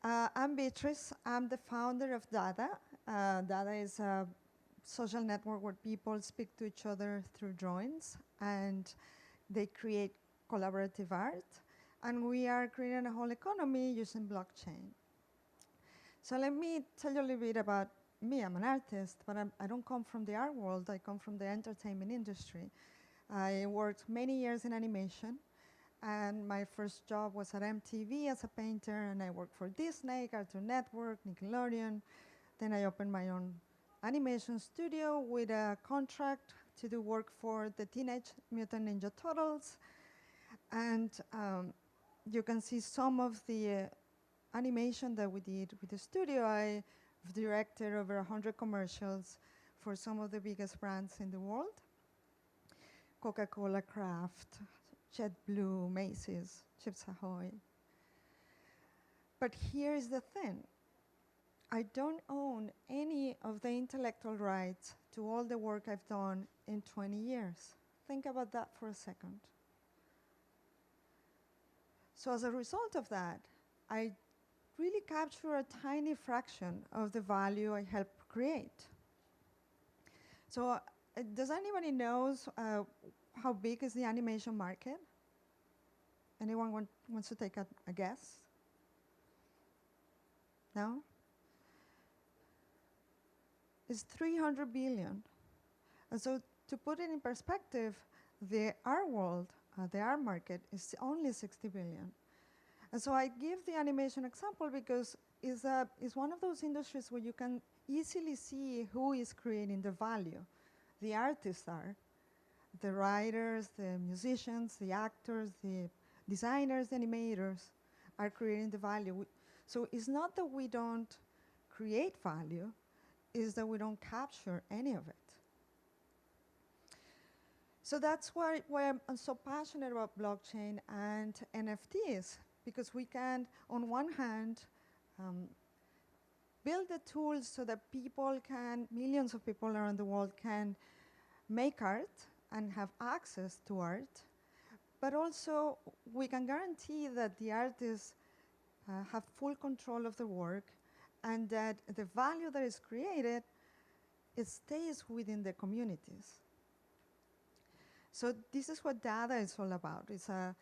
I'm Beatriz. I'm the founder of Dada. Dada is a social network where people speak to each other through drawings and they create collaborative art. And we are creating a whole economy using blockchain. So let me tell you a little bit about me. I'm an artist, but I don't come from the art world. I come from the entertainment industry. I worked many years in animation. And my first job was at MTV as a painter, and I worked for Disney, Cartoon Network, Nickelodeon. Then I opened my own animation studio with a contract to do work for the Teenage Mutant Ninja Turtles. And you can see some of the animation that we did with the studio. I've directed over 100 commercials for some of the biggest brands in the world. Coca-Cola, Kraft, JetBlue, Macy's, Chips Ahoy. But here is the thing. I don't own any of the intellectual rights to all the work I've done in 20 years. Think about that for a second. So as a result of that, I really capture a tiny fraction of the value I help create. So does anybody knows how big is the animation market? Anyone wants to take a guess? No? It's 300 billion. And so to put it in perspective, the art world, the art market, is only 60 billion. And so I give the animation example because it's one of those industries where you can easily see who is creating the value. The artists are, the writers, the musicians, the actors, the designers, the animators are creating the value. So it's not that we don't create value, it's that we don't capture any of it. So that's why I'm so passionate about blockchain and NFTs, because we can, on one hand, build the tools so that people can, millions of people around the world can make art and have access to art, but also we can guarantee that the artists have full control of the work and that the value that is created, it stays within the communities. So this is what Dada is all about. It's an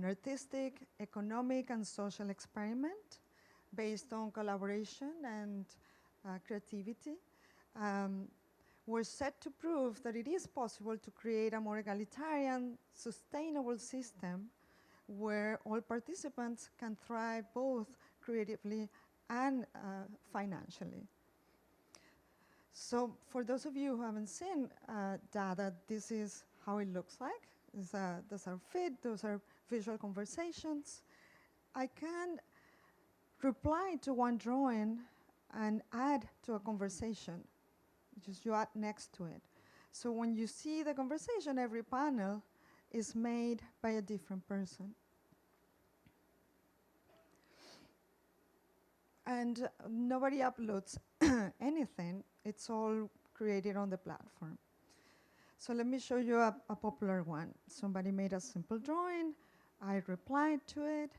artistic, economic, and social experiment based on collaboration and creativity. We're set to prove that it is possible to create a more egalitarian, sustainable system where all participants can thrive both creatively and financially. So for those of you who haven't seen Dada, this is how it looks like. Those are fit, those are visual conversations. I can reply to one drawing and add to a conversation. Just you add next to it. So when you see the conversation, every panel is made by a different person. And nobody uploads anything. It's all created on the platform. So let me show you a popular one. Somebody made a simple drawing. I replied to it,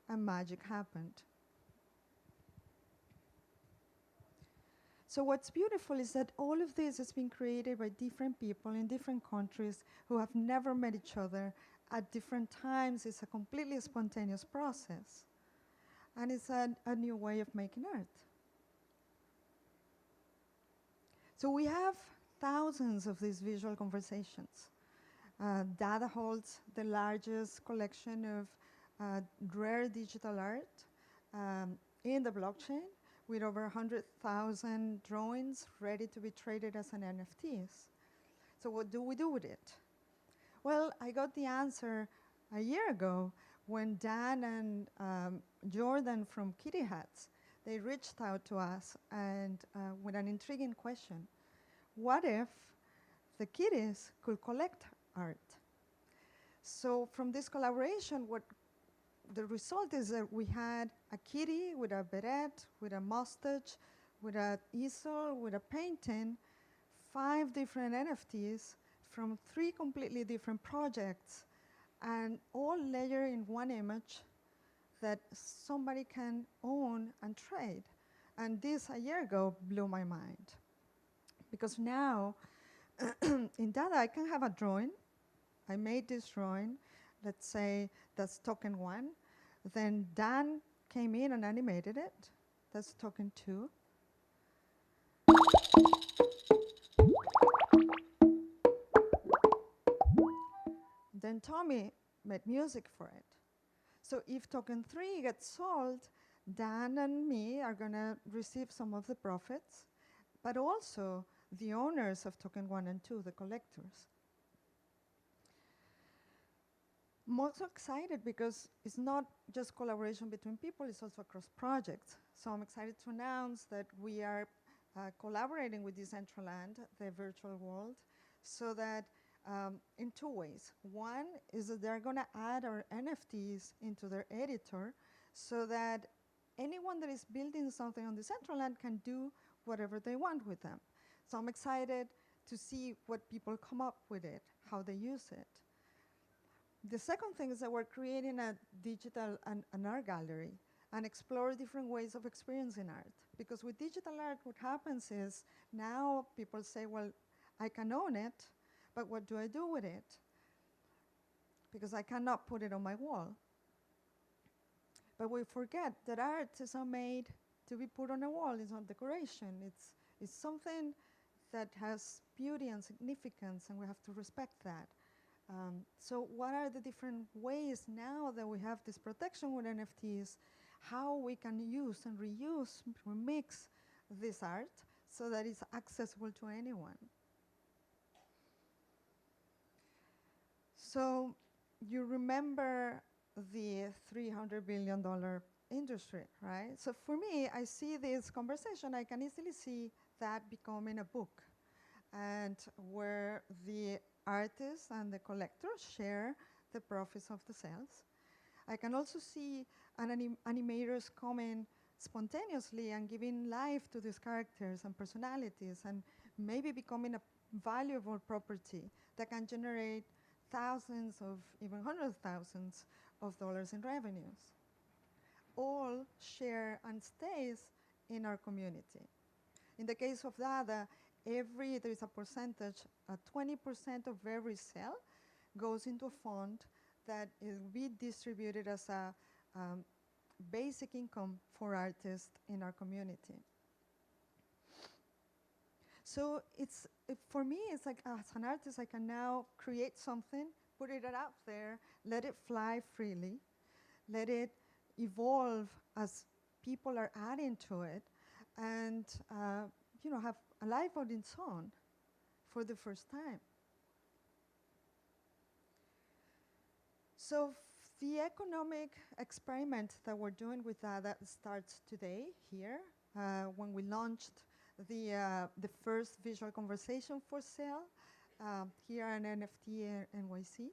and magic happened. So what's beautiful is that all of this has been created by different people in different countries who have never met each other at different times. It's a completely spontaneous process. And it's a new way of making art. So we have thousands of these visual conversations. Dada holds the largest collection of rare digital art in the blockchain, with over 100,000 drawings ready to be traded as an NFTs. So what do we do with it? Well, I got the answer a year ago when Dan and Jordan from Kitty Hats, they reached out to us and with an intriguing question. What if the kitties could collect art? So from this collaboration, what the result is that we had a kitty with a beret, with a mustache, with an easel, with a painting, 5 different NFTs from 3 completely different projects, and all layered in one image that somebody can own and trade. And this a year ago blew my mind. Because now, in data, I can have a drawing. I made this drawing. Let's say that's token 1. Then Dan came in and animated it. That's token 2. Then Tommy made music for it. So if token 3 gets sold, Dan and me are going to receive some of the profits, but also the owners of token 1 and 2, the collectors. I'm also excited because it's not just collaboration between people, it's also across projects. So I'm excited to announce that we are collaborating with Decentraland, the virtual world, so that in 2 ways. One is that they're going to add our NFTs into their editor so that anyone that is building something on Decentraland can do whatever they want with them. So I'm excited to see what people come up with it, how they use it. The second thing is that we're creating a digital an art gallery and explore different ways of experiencing art. Because with digital art, what happens is now people say, well, I can own it, but what do I do with it? Because I cannot put it on my wall. But we forget that art is not made to be put on a wall. It's not decoration. It's something that has beauty and significance, and we have to respect that. So what are the different ways now that we have this protection with NFTs, how we can use and reuse, remix this art so that it's accessible to anyone? So you remember the $300 billion industry, right? So for me, I see this conversation, I can easily see that becoming a book, and where the artists and the collectors share the profits of the sales. I can also see animators coming spontaneously and giving life to these characters and personalities, and maybe becoming a valuable property that can generate thousands of, even hundreds of thousands of dollars in revenues. All share and stays in our community. In the case of data, there is a percentage, 20% of every sale goes into a fund that will be distributed as a basic income for artists in our community. So for me, it's like as an artist, I can now create something, put it out there, let it fly freely, let it evolve as people are adding to it, and have a life on its own for the first time. So the economic experiment that we're doing with that starts today here, when we launched the first visual conversation for sale here at NFT NYC.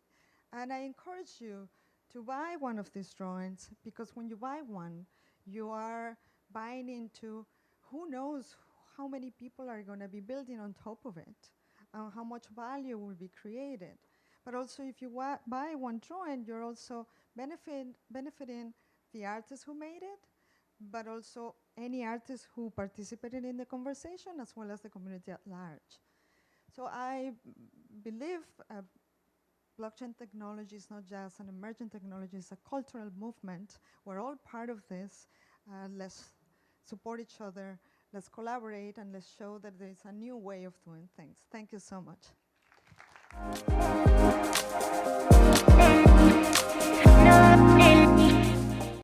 And I encourage you to buy one of these drawings, because when you buy one, you are buying into who knows how many people are going to be building on top of it, and how much value will be created. But also, if you buy one drawing, you're also benefiting the artist who made it, but also any artist who participated in the conversation, as well as the community at large. So I believe blockchain technology is not just an emerging technology, it's a cultural movement. We're all part of this. Let's support each other, let's collaborate, and let's show that there's a new way of doing things. Thank you so much.